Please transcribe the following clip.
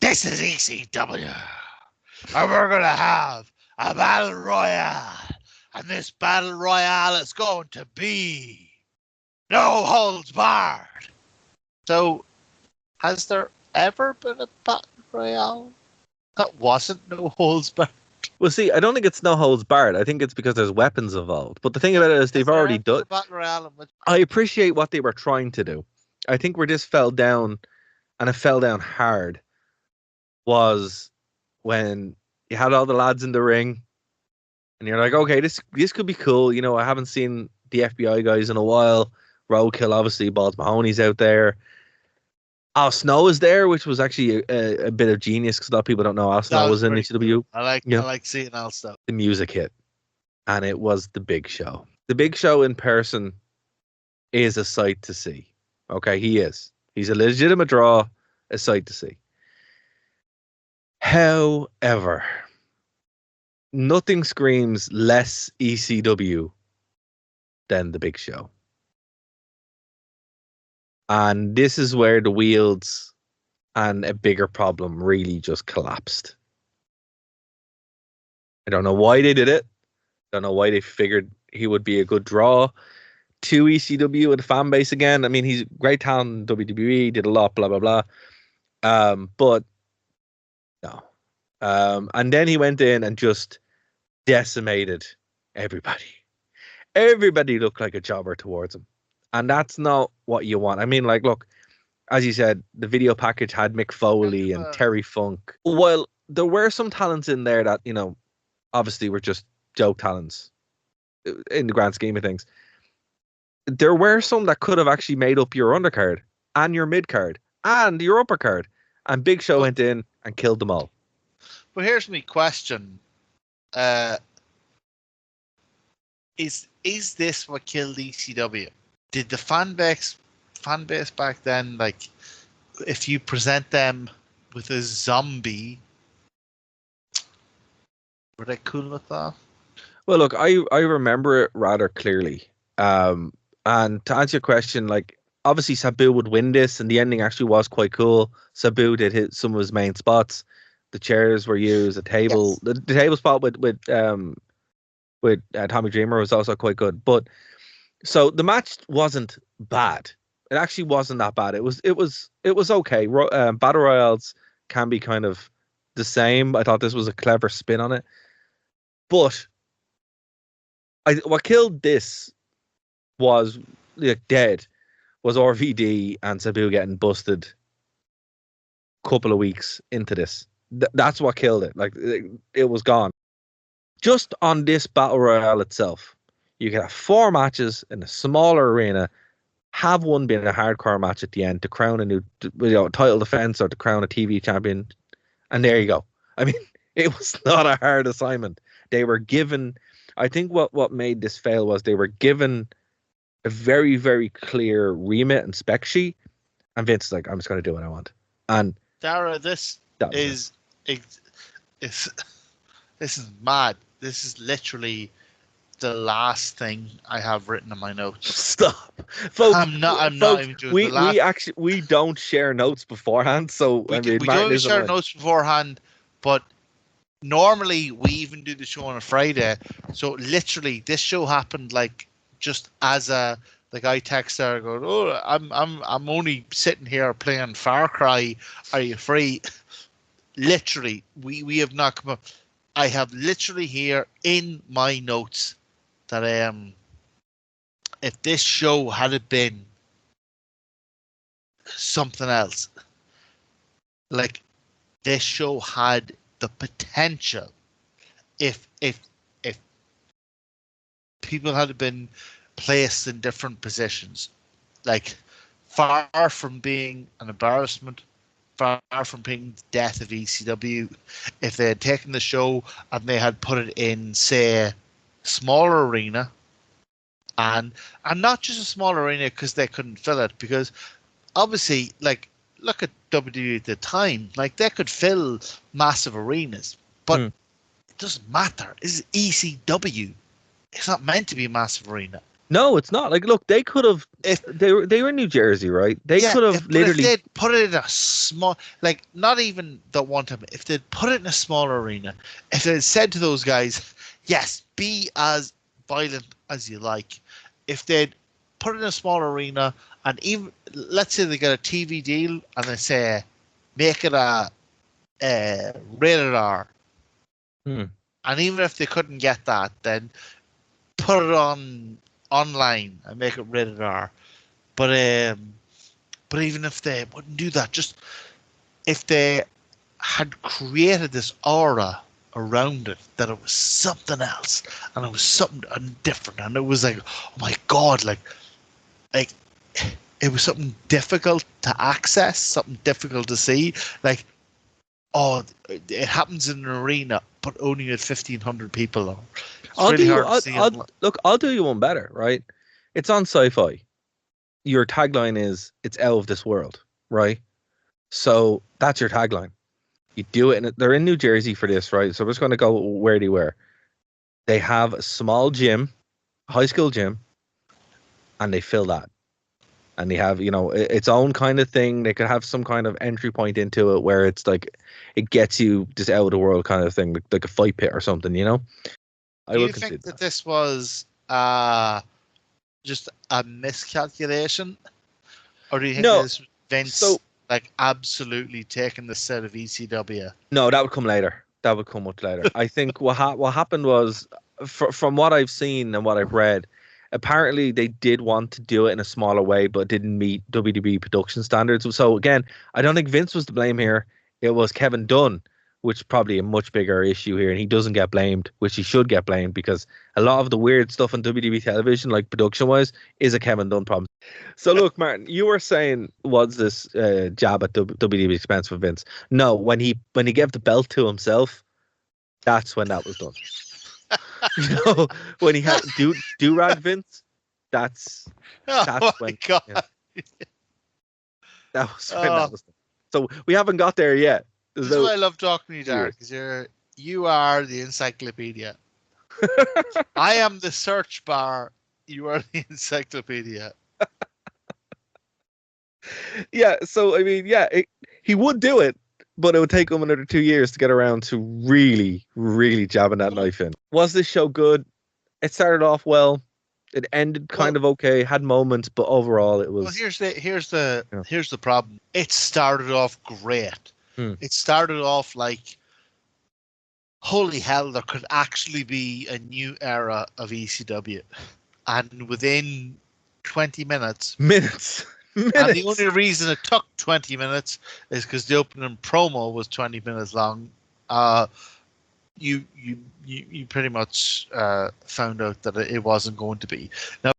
This is ECW, and we're going to have a battle royale. And this battle royale is going to be no holds barred. So, has there ever been a battle royale that wasn't no holds barred? Well, see, I don't think it's no holds barred. I think it's because there's weapons involved. But the thing about it is they've already done. I appreciate what they were trying to do. I think where this fell down, and it fell down hard, was when you had all the lads in the ring, and you're like, okay, this could be cool. You know, I haven't seen the FBI guys in a while. Roadkill, obviously, Balls Mahoney's out there. Al Snow is there, which was actually a bit of genius because a lot of people don't know Al Snow was in ECW. Cool. I like seeing Al Snow. The music hit, and it was the Big Show. The Big Show in person is a sight to see. Okay, he is. He's a legitimate draw, a sight to see. However, nothing screams less ECW than the Big Show. And this is where the wheels and a bigger problem really just collapsed. I don't know why they did it. Don't know why they figured he would be a good draw to ECW and the fan base again. I mean, he's great talent in WWE, did a lot, blah, blah, blah. But no. And then he went in and just decimated everybody. Everybody looked like a jobber towards him. And that's not what you want. I mean, like, look, as you said, the video package had Mick Foley and Terry Funk. Well, there were some talents in there that, you know, obviously were just joke talents in the grand scheme of things. There were some that could have actually made up your undercard and your midcard and your upper card. And Big Show went in and killed them all. But here's my question. Is this what killed ECW? Did the fan base back then, like, if you present them with a zombie, were they cool with that? Well, look, I remember it rather clearly. And to answer your question, like, obviously Sabu would win this, and the ending actually was quite cool. Sabu did hit some of his main spots. The chairs were used. The table, yes. the table spot with Tommy Dreamer was also quite good. But so the match wasn't bad. It actually wasn't that bad. It was okay. Battle royales can be kind of the same. I thought this was a clever spin on it. But what killed this was, like, dead, was RVD and Sabu getting busted a couple of weeks into this. That's what killed it. Like, it was gone. Just on this battle royale itself, you could have 4 matches in a smaller arena, have one being a hardcore match at the end to crown a new title defense or to crown a TV champion, and there you go. I mean, it was not a hard assignment. They were given, I think what made this fail was they were given a very, very clear remit and spec sheet, and Vince is like, I'm just going to do what I want. And Dara, this is mad. This is literally the last thing I have written in my notes. Stop, folks. I'm not even doing the last. We don't share notes beforehand, so we don't share notes beforehand. But normally we even do the show on a Friday. So literally, this show happened like just as a I text her going, oh, I'm only sitting here playing Far Cry. Are you free? Literally, we have not come up. I have literally here in my notes that if this show had been something else, like, this show had the potential, if people had been placed in different positions, like, far from being an embarrassment, far from being the death of ECW, if they had taken the show and they had put it in, say, smaller arena, and not just a small arena because they couldn't fill it, because obviously, like, look at WWE at the time, like, they could fill massive arenas, but it doesn't matter. It's ECW. It's not meant to be a massive arena. No, it's not. Like, look, they could have. If They were in New Jersey, right? They Yeah, could have but if literally. they'd put it in a small, like not even the one time, if they'd put it in a small arena, if they'd said to those guys, yes, be as violent as you like, if they'd put it in a small arena, and even let's say they get a TV deal and they say, make it a rated R, Hmm. and even if they couldn't get that, then put it on online and make it rated R. But even if they wouldn't do that, just if they had created this aura around it that it was something else and it was something different and it was like, oh my god, like it was something difficult to access, something difficult to see. Like, oh, it happens in an arena, but only at 1,500 people. Or it's I'll do really you. hard to see. Look. I'll do you one better, right? It's on Sci-Fi. Your tagline is "It's out of this world," right? So that's your tagline. You do it, and they're in New Jersey for this, right? So we're just going to go where they were. They have a small gym, high school gym, and they fill that. And they have, its own kind of thing. They could have some kind of entry point into it where it's like it gets you just out of the world kind of thing, like a fight pit or something, I Do would you consider think that that. this was just a miscalculation, or do you think that No, this was Vince so like absolutely taking the set of ECW? no, that would come later. That would come much later. I think what happened was, from what I've seen and what I've read, apparently they did want to do it in a smaller way, but didn't meet WWE production standards. So again, I don't think Vince was to blame here. It was Kevin Dunn, which is probably a much bigger issue here, and he doesn't get blamed, which he should get blamed because a lot of the weird stuff on WWE television, like production wise, is a Kevin Dunn problem. So look, Martin, you were saying was this jab at WWE expense for Vince? No, when he gave the belt to himself, that's when that was done. When he had do rag Vince, that's Oh that's my when god! yeah, that was when that Oh, was done. So we haven't got there yet. There's this is no why I love talking to you, Darren, years. because you are the encyclopedia. I am the search bar. You are the encyclopedia. Yeah, so I mean, yeah, he would do it, but it would take him another 2 years to get around to really, really jabbing that knife in. Was this show good? It started off well. It ended Well, kind of okay. Had moments, but overall, it well, was. You know, here's the problem. It started off great. hmm. It started off like, holy hell, there could actually be a new era of ECW. And within 20 minutes, Minutes, and the minutes. only reason it took 20 minutes is because the opening promo was 20 minutes long. Uh, you pretty much found out that it wasn't going to be. Now,